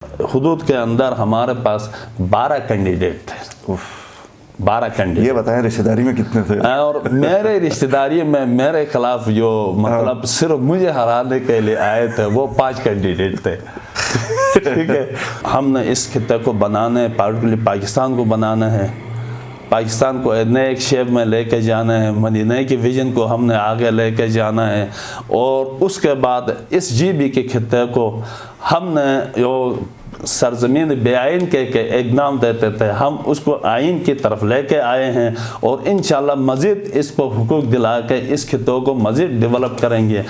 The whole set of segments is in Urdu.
حدود کے اندر ہمارے پاس 12 کینڈیڈیٹ تھے. 12 کینڈیڈیٹ. یہ بتائیں رشتہ داری میں کتنے تھے؟ اور میرے رشتہ داری میں میرے خلاف جو مطلب صرف مجھے ہرانے کے لیے آئے تھے وہ 5 کینڈیڈیٹ تھے. ٹھیک ہے. ہم نے اس خطے کو بنانا ہے، پارٹیکولرلی پاکستان کو بنانا ہے، پاکستان کو نئے ایک شیپ میں لے کے جانا ہے، مدینہ کی ویژن کو ہم نے آگے لے کے جانا ہے. اور اس کے بعد اس جی بی کے خطے کو ہم نے جو سرزمین بے آئین کے ایک نام دیتے تھے، ہم اس کو آئین کی طرف لے کے آئے ہیں اور انشاءاللہ مزید اس کو حقوق دلا کے اس خطوں کو مزید ڈیولپ کریں گے.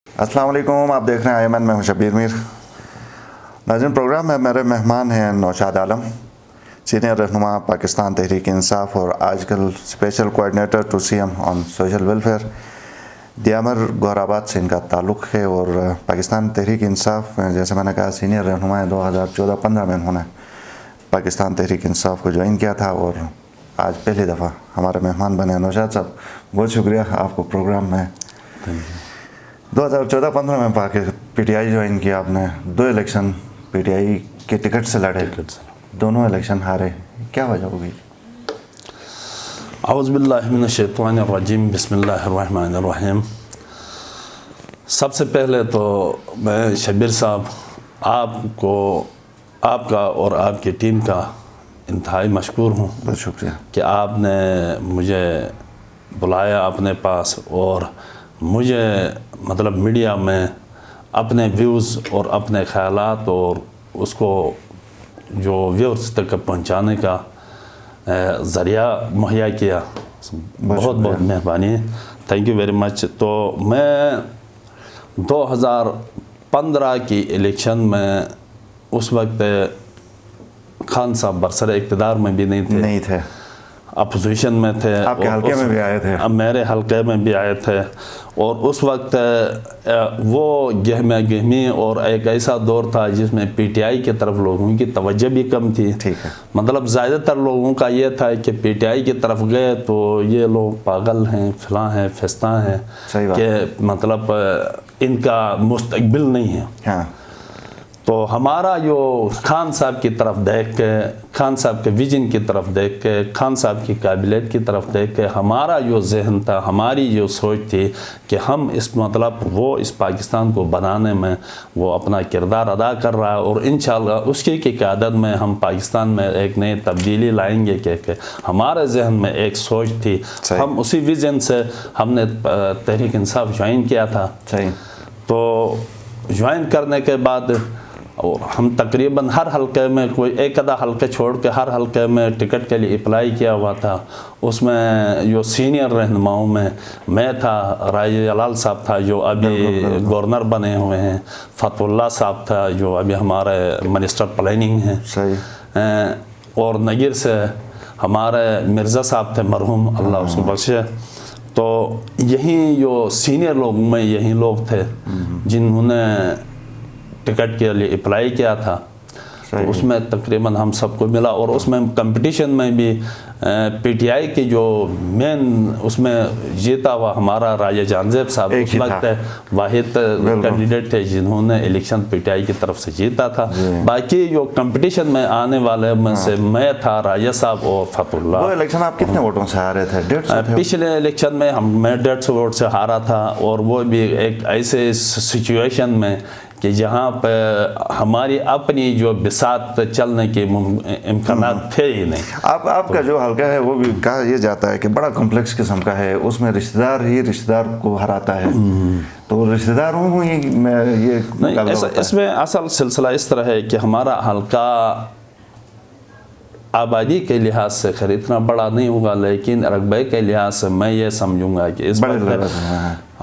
السلام علیکم، آپ دیکھ رہے ہیں ایمن، میں ہوں شبیر میر. ناظرین، پروگرام میں میرے مہمان ہیں نوشاد عالم، سینئر رہنما پاکستان تحریک انصاف اور آج کل special coordinator to C M on social welfare. Diamer Goharabad سے ان کا تعلق ہے اور پاکستان تحریک انصاف میں جیسے میں نے کہا سینئر رہنما ہے. 2014-15 میں انہوں نے پاکستان تحریک انصاف کو جوائن کیا تھا اور آج پہلی دفعہ ہمارے مہمان بنے. نوشاد صاحب، بہت شکریہ آپ کو پروگرام میں. 2014-15 میں پی ٹی آئی جوائن کیا آپ نے. 2 الیکشن پی ٹی آئی کے ٹکٹ سے لڑے، دونوں الیکشن ہارے، کیا وجہ ہوگی؟ اعوذ باللہ من الشیطان الرجیم، بسم اللہ الرحمن الرحیم. سب سے پہلے تو میں شبیر صاحب آپ کا اور آپ کی ٹیم کا انتہائی مشکور ہوں. بہت شکریہ کہ آپ نے مجھے بلایا اپنے پاس اور مجھے مطلب میڈیا میں اپنے ویوز اور اپنے خیالات اور اس کو جو ویورز تک پہنچانے کا ذریعہ مہیا کیا. بہت بہت مہربانی، تھینک یو ویری مچ. تو میں 2015 کی الیکشن میں اس وقت خان صاحب برسر اقتدار میں بھی نہیں تھے، اپوزیشن میں تھے. آپ کے حلقے میں بھی آئے تھے؟ میرے حلقے میں بھی آئے تھے. اور اس وقت وہ گہمہ گہمی اور ایک ایسا دور تھا جس میں پی ٹی آئی کی طرف لوگوں کی توجہ بھی کم تھی. مطلب زیادہ تر لوگوں کا یہ تھا کہ پی ٹی آئی کی طرف گئے تو یہ لوگ پاگل ہیں، فلاں ہیں، فستاں ہیں، کہ مطلب ان کا مستقبل نہیں ہے. تو ہمارا جو خان صاحب کی طرف دیکھ کے، خان صاحب کے ویژن کی طرف دیکھ کے، خان صاحب کی قابلیت کی طرف دیکھ کے ہمارا جو ذہن تھا، ہماری جو سوچ تھی کہ ہم اس پاکستان کو بنانے میں وہ اپنا کردار ادا کر رہا ہے اور انشاءاللہ اس کی قیادت میں ہم پاکستان میں ایک نئی تبدیلی لائیں گے کہ ہمارے ذہن میں ایک سوچ تھی. ہم اسی ویژن سے ہم نے تحریک انصاف جوائن کیا تھا. تو جوائن کرنے کے بعد اور ہم تقریباً ہر حلقے میں کوئی ایک آدھا حلقے چھوڑ کے ہر حلقے میں ٹکٹ کے لیے اپلائی کیا ہوا تھا. اس میں جو سینئر رہنماؤں میں تھا، راجہ جلال صاحب تھا جو ابھی گورنر بنے ہوئے ہیں، فتح اللہ صاحب تھا جو ابھی ہمارے منسٹر پلاننگ ہیں، اور نگیر سے ہمارے مرزا صاحب تھے مرحوم، اللہ اس کو بخشے. تو یہی جو سینئر لوگوں میں یہی لوگ تھے جنہوں نے ٹکٹ کے لیے اپلائی کیا تھا. اس میں تقریباً ہم سب کو ملا اور اس میں کمپٹیشن میں بھی پی ٹی آئی کی جو مین اس میں جیتا ہوا ہمارا راجہ جانزیب صاحب اس وقت واحد کینڈیڈیٹ تھے جنہوں نے الیکشن پی ٹی آئی کی طرف سے جیتا تھا. باقی جو کمپٹیشن میں آنے والے میں سے میں تھا، راجہ صاحب اور فتح اللہ. وہ الیکشن آپ کتنے ووٹوں سے ہارے تھے؟ پچھلے الیکشن میں میں 150 ووٹ سے ہارا تھا اور وہ بھی ایک ایسے سچویشن میں کہ جہاں پہ ہماری اپنی جو بساط چلنے کے امکانات تھے ہی نہیں. آپ کا جو حلقہ ہے وہ بھی کہا یہ جاتا ہے کہ بڑا کمپلیکس قسم کا ہے، اس میں رشتہ دار ہی رشتہ دار کو ہراتا ہے. تو رشتہ داروں میں اس میں اصل سلسلہ اس طرح ہے کہ ہمارا حلقہ آبادی کے لحاظ سے اتنا بڑا نہیں ہوگا، لیکن رقبے کے لحاظ سے میں یہ سمجھوں گا کہ اس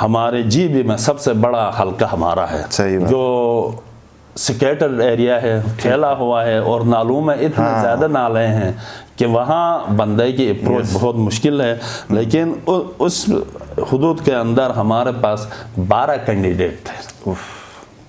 ہمارے جی بی میں سب سے بڑا حلقہ ہمارا ہے، جو سکیٹرڈ ایریا ہے، پھیلا ہوا ہے اور نالوں میں اتنے زیادہ نالے ہیں کہ وہاں بندے کی اپروچ بہت مشکل ہے. لیکن اس حدود کے اندر ہمارے پاس 12 کینڈیڈیٹ تھے.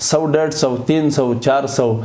100, 150, 300, 400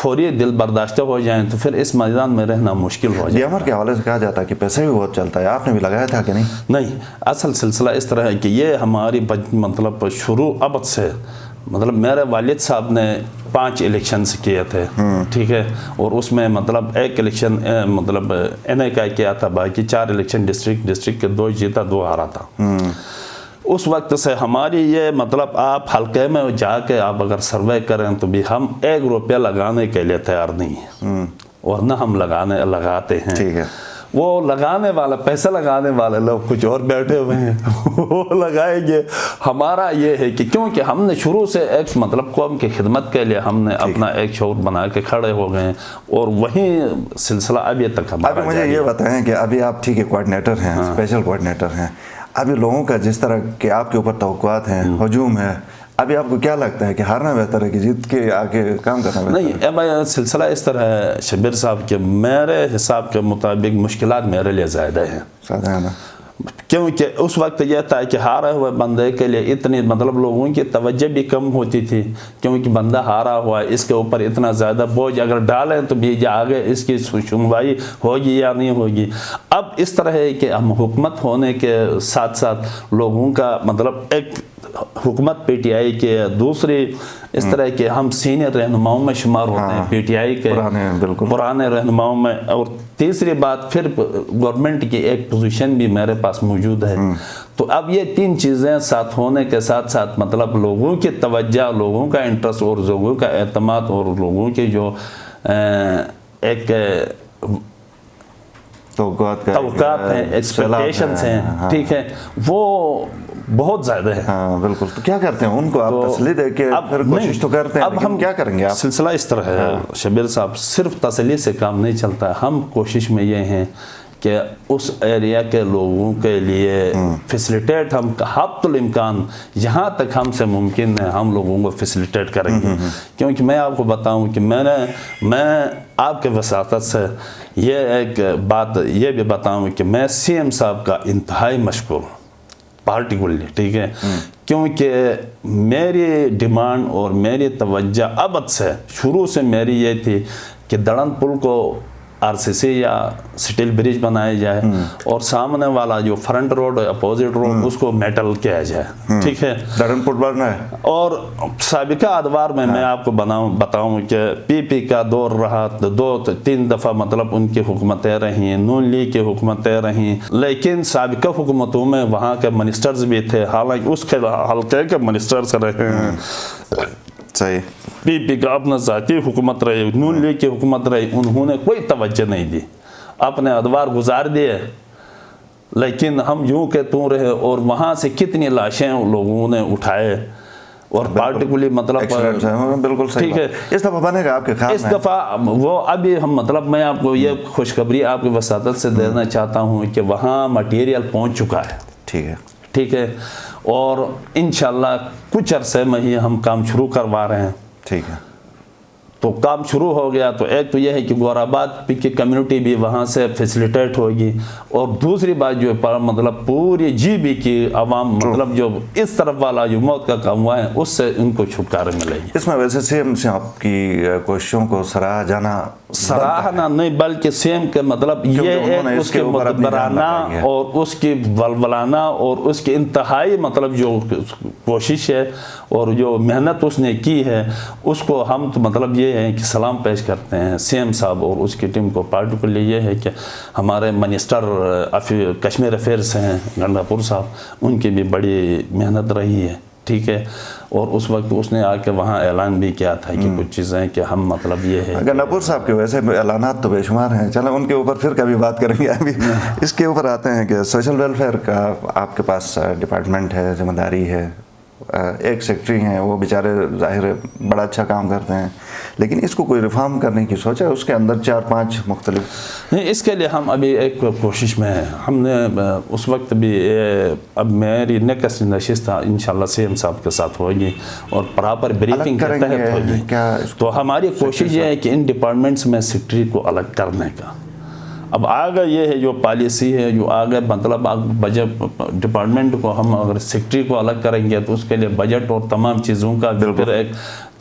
فوری دل برداشتہ ہو جائیں تو پھر اس میدان میں رہنا مشکل ہو جائے. DMR کے حوالے سے کہا جاتا ہے کہ پیسے بھی بہت چلتا ہے, آپ نے بھی لگایا تھا کہ نہیں؟ نہیں, اصل سلسلہ اس طرح ہے کہ یہ ہماری مطلب شروع ابد سے, مطلب میرے والد صاحب نے 5 الیکشنز کیے تھے, ٹھیک ہے, اور اس میں مطلب ایک الیکشن مطلب NA کا کیا تھا, باقی 4 الیکشن ڈسٹرکٹ کے 2 جیتا 2 ہارا تھا. اس وقت سے ہماری یہ مطلب آپ حلقے میں جا کے آپ اگر سروے کریں تو بھی ہم 1 روپیہ لگانے کے لیے تیار نہیں ہیں, ورنہ ہم لگاتے ہیں. ٹھیک ہے, وہ لگانے والا, پیسہ لگانے والے لوگ کچھ اور بیٹھے ہوئے ہیں, وہ لگائیں گے. ہمارا یہ ہے کہ کیونکہ ہم نے شروع سے ایک مطلب قوم کی خدمت کے لیے ہم نے اپنا ایک شعور بنا کے کھڑے ہو گئے ہیں, اور وہی سلسلہ ابھی تک ہمارا. ابھی مجھے یہ بتائیں کہ ابھی آپ ٹھیک ہے کوآرڈینیٹر ہیں, اسپیشل کوآرڈینیٹر ہیں, ابھی لوگوں کا جس طرح کہ آپ کے اوپر توقعات ہیں, ہجوم ہے, ابھی آپ کو کیا لگتا ہے کہ ہارنا بہتر ہے کہ جیت کے آگے کام کرنا بہتر ہے؟ نہیں, اب سلسلہ اس طرح ہے شبیر صاحب کہ میرے حساب کے مطابق مشکلات میرے لیے زیادہ ہیں, کیونکہ اس وقت یہ تھا کہ ہارے ہوئے بندے کے لیے اتنی مطلب لوگوں کی توجہ بھی کم ہوتی تھی, کیونکہ بندہ ہارا ہوا ہے, اس کے اوپر اتنا زیادہ بوجھ اگر ڈالیں تو بھی آگے اس کی سنوائی ہوگی یا نہیں ہوگی. اب اس طرح ہے کہ ہم حکومت ہونے کے ساتھ ساتھ لوگوں کا مطلب ایک حکومت PTI کے, دوسری اس طرح کے ہم سینئر رہنماؤں میں شمار ہوتے ہیں PTI کے, پرانے رہنماؤں میں, اور تیسری بات پھر گورنمنٹ کی ایک پوزیشن بھی میرے پاس موجود ہے. تو اب یہ 3 چیزیں ساتھ ہونے کے ساتھ ساتھ مطلب لوگوں کی توجہ, لوگوں کا انٹرسٹ اور لوگوں کا اعتماد اور لوگوں کی جو ایک توقعات ہیں, ایکسپیکٹیشنز ہیں, ٹھیک ہے, وہ بہت زیادہ ہے. ہاں بالکل. تو کیا کرتے ہیں ان کو آپ تسلی دے کے پھر کوشش تو کرتے ہیں, اب ہم کیا کریں گے آپ؟ سلسلہ اس طرح ہے شبیر صاحب, صرف تسلی سے کام نہیں چلتا. ہم کوشش میں یہ ہیں کہ اس ایریا کے لوگوں کے لیے فیسلیٹیٹ ہم حد الامکان جہاں تک ہم سے ممکن ہے ہم لوگوں کو فیسلیٹیٹ کریں گے. کیونکہ میں آپ کو بتاؤں کہ میں آپ کے وساطت سے یہ ایک بات یہ بھی بتاؤں کہ میں CM صاحب کا انتہائی مشکور ہوں پارٹیکولرلی, ٹھیک ہے, کیونکہ میری ڈیمانڈ اور میری توجہ ابد سے شروع سے میری یہ تھی کہ دڑن پل کو RCC یا سٹیل برج بنایا جائے, اور سامنے والا جو فرنٹ روڈ اپوزٹ روڈ اس کو میٹل کیا جائے, ٹھیک ہے, دڑن پل بننا ہے. اور سابقہ ادوار میں میں آپ کو بتاؤں کہ PP کا دور رہا, 2-3 دفعہ مطلب ان کی حکومتیں رہیں, نون لیگ کی حکومتیں رہیں, لیکن سابقہ حکومتوں میں وہاں کے منسٹرز بھی تھے, حالانکہ اس کے حلقے کے منسٹرز رہے ہیں. صحیح. PP کا اپنا ذاتی حکومت رہی, نون لیگ کی حکومت رہی, انہوں نے کوئی توجہ نہیں دی, اپنے ادوار گزار دیے, لیکن ہم یوں کہ توں رہے. اور وہاں سے کتنی لاشیں لوگوں نے اٹھائے, اور پارٹیکولرلی مطلب بالکل ٹھیک ہے, اس دفعہ بنے گا آپ کے خیال میں؟ اس دفعہ وہ ابھی ہم مطلب میں آپ کو یہ خوشخبری آپ کی وساطت سے دینا چاہتا ہوں کہ وہاں مٹیریل پہنچ چکا ہے. ٹھیک ہے, ٹھیک ہے, اور انشاءاللہ کچھ عرصے میں ہی ہم کام شروع کروا رہے ہیں. ٹھیک ہے. تو کام شروع ہو گیا تو ایک تو یہ ہے کہ گورآباد کی کمیونٹی بھی وہاں سے فیسلیٹیٹ ہوگی, اور دوسری بات جو مطلب پوری GB کی عوام مطلب جو اس طرف والا جو موت کا کام ہوا ہے اس سے ان کو چھٹکارا ملے گی. اس میں ویسے CM سے آپ کی کوششوں کو سراہا جانا, سراہنا نہیں بلکہ CM کے مطلب یہ ایک اس کے مدبرانہ اور اس کی ولولانہ اور اس کی انتہائی مطلب جو کوشش ہے اور جو محنت اس نے کی ہے, اس کو ہم تو مطلب یہ ہے کہ سلام پیش کرتے ہیں CM صاحب اور اس کی ٹیم کو. پارٹیکولرلی یہ ہے کہ ہمارے منسٹر کشمیر افیئرس ہیں گنڈاپور صاحب, ان کی بھی بڑی محنت رہی ہے, ٹھیک ہے, اور اس وقت اس نے آ کے وہاں اعلان بھی کیا تھا کہ کچھ چیزیں کہ ہم مطلب یہ ہے. گنڈاپور صاحب کے ویسے اعلانات تو بے شمار ہیں, چلیں ان کے اوپر پھر کبھی بات کریں گے. ابھی اس کے اوپر آتے ہیں کہ سوشل ویلفیئر کا آپ کے پاس ڈپارٹمنٹ ہے, ذمہ داری ہے, ایک سیکٹری ہیں وہ بیچارے ظاہر بڑا اچھا کام کرتے ہیں, لیکن اس کو کوئی ریفارم کرنے کی سوچا ہے؟ اس کے اندر 4-5 مختلف نہیں, اس کے لیے ہم ابھی ایک کوشش میں ہیں. ہم نے اس وقت بھی اب میری نیکسٹ نشست انشاءاللہ CM صاحب کے ساتھ ہوگی اور پراپر بریفنگ کے تحت ہوگی. تو ہماری کوشش یہ ہے کہ ان ڈپارٹمنٹس میں سیکٹری کو الگ کرنے کا. اب آگے یہ ہے جو پالیسی ہے جو آگے مطلب بجٹ ڈپارٹمنٹ کو ہم اگر سیکٹری کو الگ کریں گے تو اس کے لیے بجٹ اور تمام چیزوں کا پھر ایک